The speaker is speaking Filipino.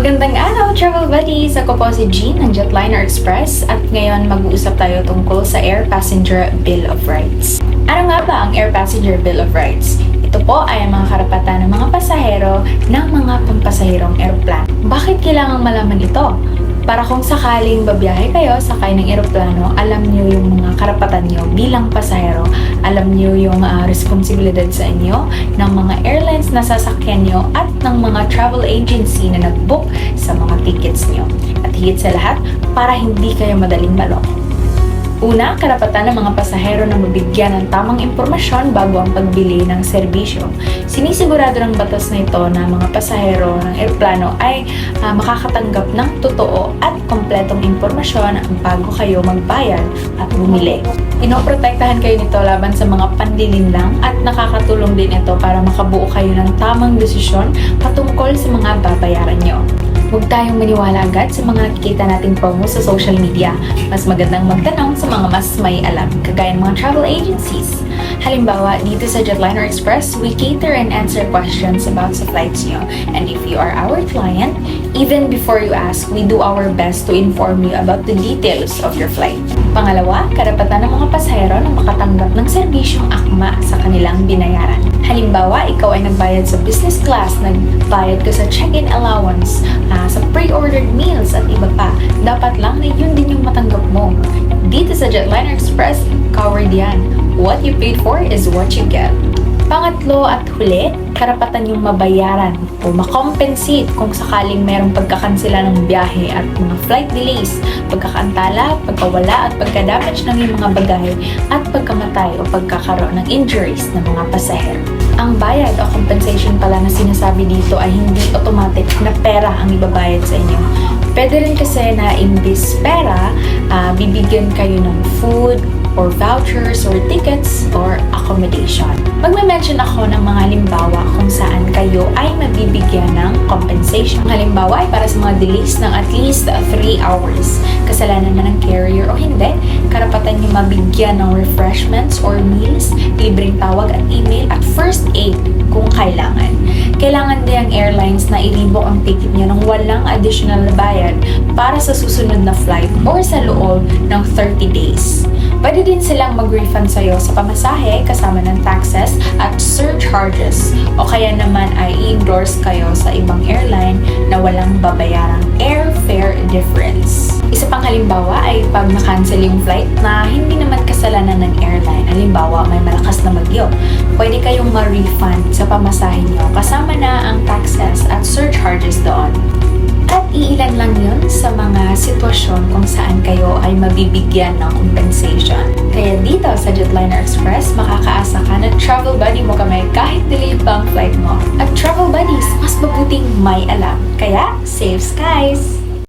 Magandang araw, Travel Buddies! Ako po si Jean ng Jetliner Express at ngayon mag-uusap tayo tungkol sa Air Passenger Bill of Rights. Ano nga ba ang Air Passenger Bill of Rights? Ito po ay ang mga karapatan ng mga pasahero ng mga pampasahirong eroplano. Bakit kailangang malaman ito? Para kung sakaling babiyahe kayo, sakay ng eroplano, alam niyo yung mga karapatan niyo bilang pasahero, alam niyo yung responsibilidad sa inyo ng mga airlines na sasakyan niyo at ng mga travel agency na nag-book sa mga tickets niyo. At higit sa lahat, para hindi kayo madaling maloko. Una, karapatan ng mga pasahero na mabigyan ng tamang impormasyon bago ang pagbili ng serbisyo. Sinisigurado ng batas na ito na mga pasahero ng eroplano ay makakatanggap ng totoo at kompletong impormasyon bago kayo magbayad at bumili. Pinoprotektahan kayo nito laban sa mga panlilinlang at nakakatulong din ito para makabuo kayo ng tamang desisyon patungkol sa mga babayaran nyo. Huwag tayong maniwala agad sa mga nakikita nating promo sa social media. Mas magandang magtanong sa mga mas may alam, kagaya ng mga travel agencies. Halimbawa, dito sa Jetliner Express, we cater and answer questions about sa flights nyo. And if you are our client, even before you ask, we do our best to inform you about the details of your flight. Pangalawa, karapatan ng mga pasahero na makatanggap ng serbisyong akma sa kanilang binayaran. Halimbawa, ikaw ay nagbayad sa business class, nagbayad ka sa check-in allowance, sa pre-ordered meals at iba pa. Dapat lang na yun din yung matanggap mo. Dito sa Jetliner Express, covered yan. What you paid for is what you get. Pangatlo at huli, karapatan yung mabayaran o makompensate kung sakaling mayroong pagkakansela ng biyahe at mga flight delays, pagkakaantala, pagkawala at pagka-damage ng iyong mga bagay at pagkamatay o pagkakaroon ng injuries ng mga pasahero. Ang bayad o compensation pala na sinasabi dito ay hindi automatic na pera ang ibabayad sa inyo. Pwede rin kasi na imbis pera, bibigyan kayo ng food, or vouchers, or tickets, or accommodation. Magme-mention ako ng mga halimbawa kung saan kayo ay mabibigyan ng compensation. Ang halimbawa ay para sa mga delays ng at least 3 hours. Kasalanan man ng carrier o hindi, karapatan niyo mabigyan ng refreshments or meals, libreng tawag at email, at first aid kung kailangan. Kailangan din ang airlines na i-rebook ang ticket niyo ng walang additional na bayad para sa susunod na flight or sa loob ng 30 days. Pwede din silang mag-refund sa'yo sa pamasahe kasama ng taxes at surcharges o kaya naman ay i-endorse kayo sa ibang airline na walang babayarang airfare difference. Isa pang halimbawa ay pag na-cancel yung flight na hindi naman kasalanan ng airline. Halimbawa, may malakas na bagyo. Pwede kayong ma-refund sa pamasahe nyo kasama na ang taxes at surcharges doon. At iilan lang yun sa mga sitwasyon kung saan kayo ay mabibigyan ng compensation. Kaya dito sa Jetliner Express, makakaasa ka na travel buddy mo kami kahit delayed pa ang flight mo. At travel buddies, mas mabuting may alam. Kaya, safe skies!